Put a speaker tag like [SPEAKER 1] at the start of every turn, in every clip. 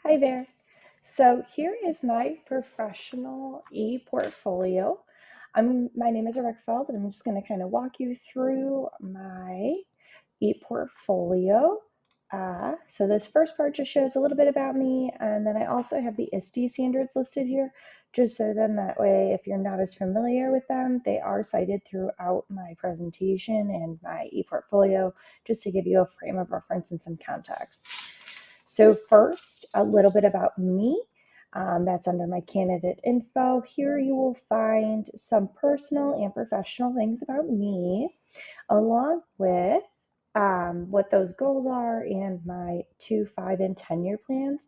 [SPEAKER 1] Hi there. So here is my professional e-portfolio. My name is Eric and I'm just going to kind of walk you through my ePortfolio. So this first part just shows a little bit about me, and then I also have the ISTE standards listed here, just so then that way, if you're not as familiar with them, they are cited throughout my presentation and my ePortfolio, just to give you a frame of reference and some context. So first, a little bit about me. That's under my candidate info. Here you will find some personal and professional things about me, along with what those goals are and my 2, 5, and 10-year plans.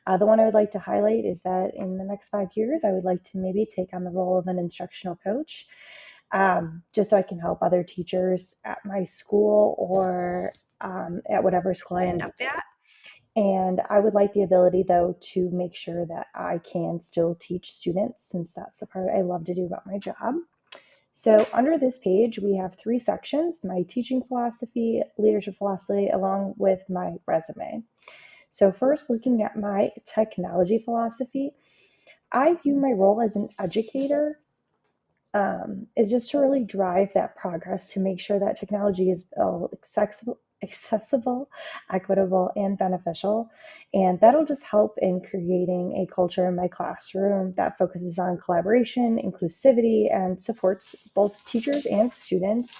[SPEAKER 1] The one I would like to highlight is that in the next 5 years, I would like to maybe take on the role of an instructional coach, just so I can help other teachers at my school or at whatever school I end up at. And I would like the ability, though, to make sure that I can still teach students, since that's the part I love to do about my job. So under this page, we have 3 sections: my teaching philosophy, leadership philosophy, along with my resume. So first, looking at my technology philosophy, I view my role as an educator is just to really drive that progress to make sure that technology is accessible, equitable, and beneficial. And that'll just help in creating a culture in my classroom that focuses on collaboration, inclusivity, and supports both teachers and students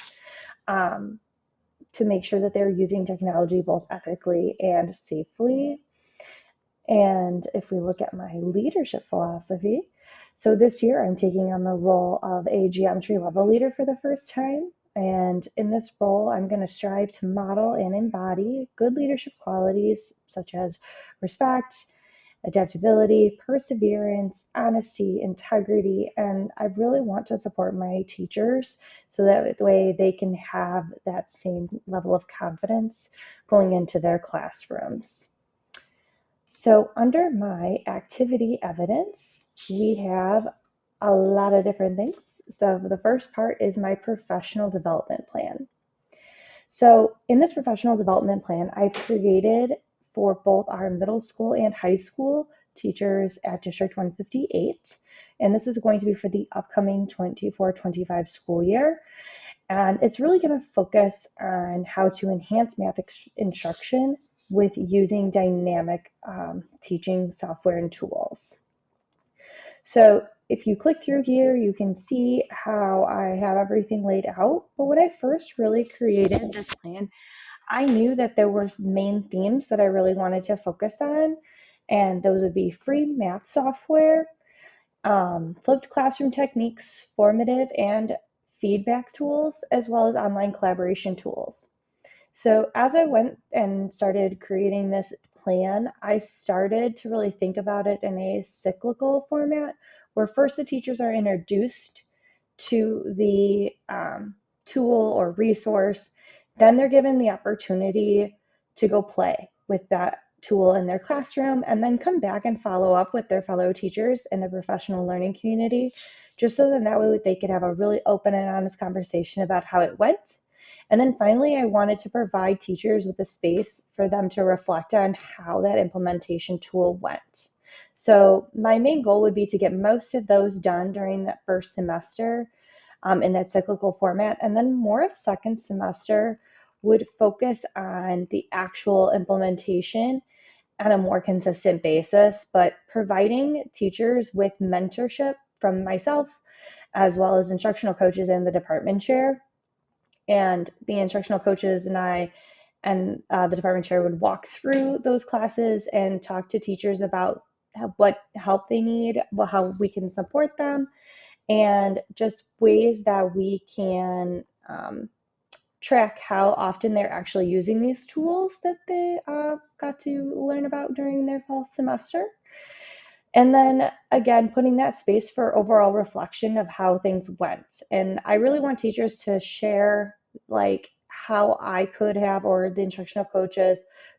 [SPEAKER 1] um, to make sure that they're using technology both ethically and safely. And if we look at my leadership philosophy, so this year I'm taking on the role of a geometry level leader for the first time. And in this role, I'm going to strive to model and embody good leadership qualities such as respect, adaptability, perseverance, honesty, integrity. And I really want to support my teachers so that the way they can have that same level of confidence going into their classrooms. So under my activity evidence, we have a lot of different things. So the first part is my professional development plan. So in this professional development plan, I've created for both our middle school and high school teachers at District 158. And this is going to be for the upcoming 24-25 school year. And it's really going to focus on how to enhance math instruction with using dynamic teaching software and tools. So if you click through here, you can see how I have everything laid out. But when I first really created this plan, I knew that there were main themes that I really wanted to focus on, and those would be free math software, flipped classroom techniques, formative and feedback tools, as well as online collaboration tools. So as I went and started creating this plan, I started to really think about it in a cyclical format, where first the teachers are introduced to the tool or resource, then they're given the opportunity to go play with that tool in their classroom, and then come back and follow up with their fellow teachers in the professional learning community, just so that way they could have a really open and honest conversation about how it went. And then finally, I wanted to provide teachers with a space for them to reflect on how that implementation tool went. So my main goal would be to get most of those done during that first semester in that cyclical format. And then more of second semester would focus on the actual implementation on a more consistent basis, but providing teachers with mentorship from myself, as well as instructional coaches and the department chair. And the instructional coaches and I and the department chair would walk through those classes and talk to teachers about what help they need, how we can support them, and just ways that we can track how often they're actually using these tools that they got to learn about during their fall semester. And then again, putting that space for overall reflection of how things went. And I really want teachers to share like how I could have, or the instructional coaches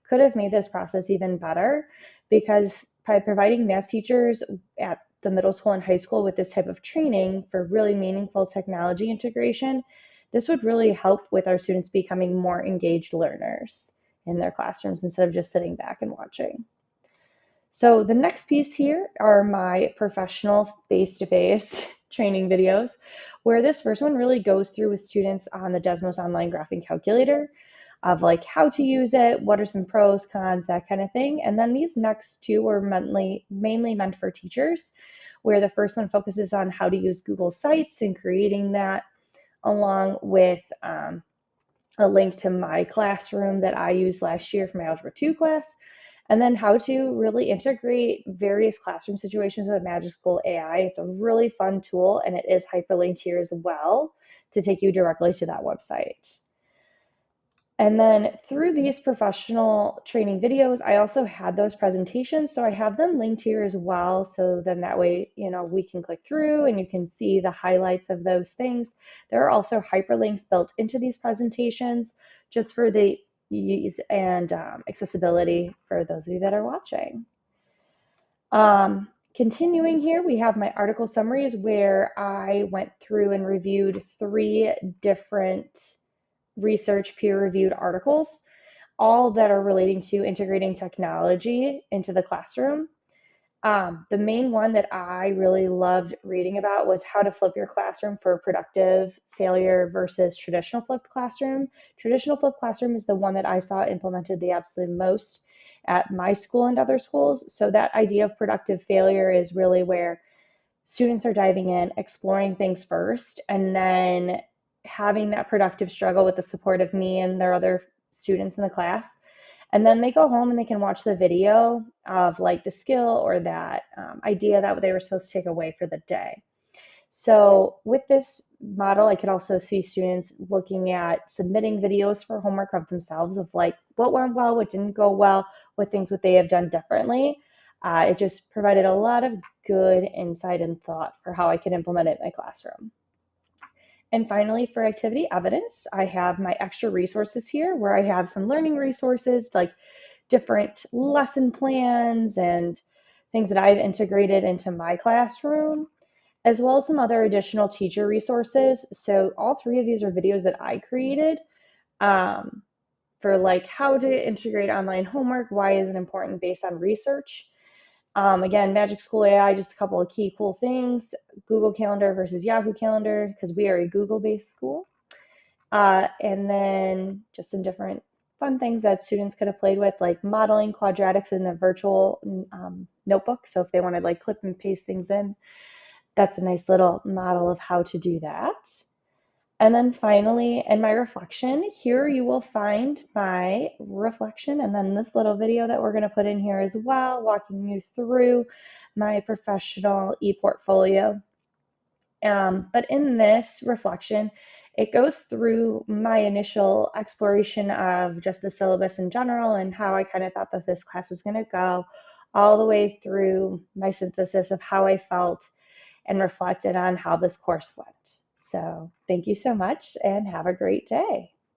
[SPEAKER 1] could have made this process even better, because by providing math teachers at the middle school and high school with this type of training for really meaningful technology integration, this would really help with our students becoming more engaged learners in their classrooms instead of just sitting back and watching. So the next piece here are my professional face-to-face training videos, where this first one really goes through with students on the Desmos online graphing calculator of like how to use it, what are some pros, cons, that kind of thing. And then these next two are mainly meant for teachers, where the first one focuses on how to use Google Sites and creating that, along with a link to my classroom that I used last year for my Algebra 2 class, and then how to really integrate various classroom situations with Magic School AI. It's a really fun tool, and it is hyperlinked here as well to take you directly to that website. And then through these professional training videos, I also had those presentations. So I have them linked here as well. So then that way, we can click through and you can see the highlights of those things. There are also hyperlinks built into these presentations just for the ease and accessibility for those of you that are watching. Continuing here, we have my article summaries where I went through and reviewed 3 different research peer-reviewed articles, all that are relating to integrating technology into the classroom. The main one that I really loved reading about was how to flip your classroom for productive failure versus traditional flipped classroom. Traditional flipped classroom is the one that I saw implemented the absolute most at my school and other schools. So that idea of productive failure is really where students are diving in, exploring things first, and then having that productive struggle with the support of me and their other students in the class. And then they go home and they can watch the video of like the skill or that idea that they were supposed to take away for the day. So with this model, I could also see students looking at submitting videos for homework of themselves of like what went well, what didn't go well, what things would they have done differently. It just provided a lot of good insight and thought for how I could implement it in my classroom. And finally, for activity evidence, I have my extra resources here where I have some learning resources like different lesson plans and things that I've integrated into my classroom, as well as some other additional teacher resources. So all 3 of these are videos that I created um, for like how to integrate online homework, why is it important based on research. Again, Magic School AI, just a couple of key cool things. Google Calendar versus Yahoo Calendar, because we are a Google-based school. And then just some different fun things that students could have played with, like modeling quadratics in a virtual notebook. So if they want to like clip and paste things in, that's a nice little model of how to do that. And then finally, in my reflection, here you will find my reflection and then this little video that we're going to put in here as well, walking you through my professional ePortfolio. But in this reflection, it goes through my initial exploration of just the syllabus in general and how I kind of thought that this class was going to go, all the way through my synthesis of how I felt and reflected on how this course went. So thank you so much and have a great day.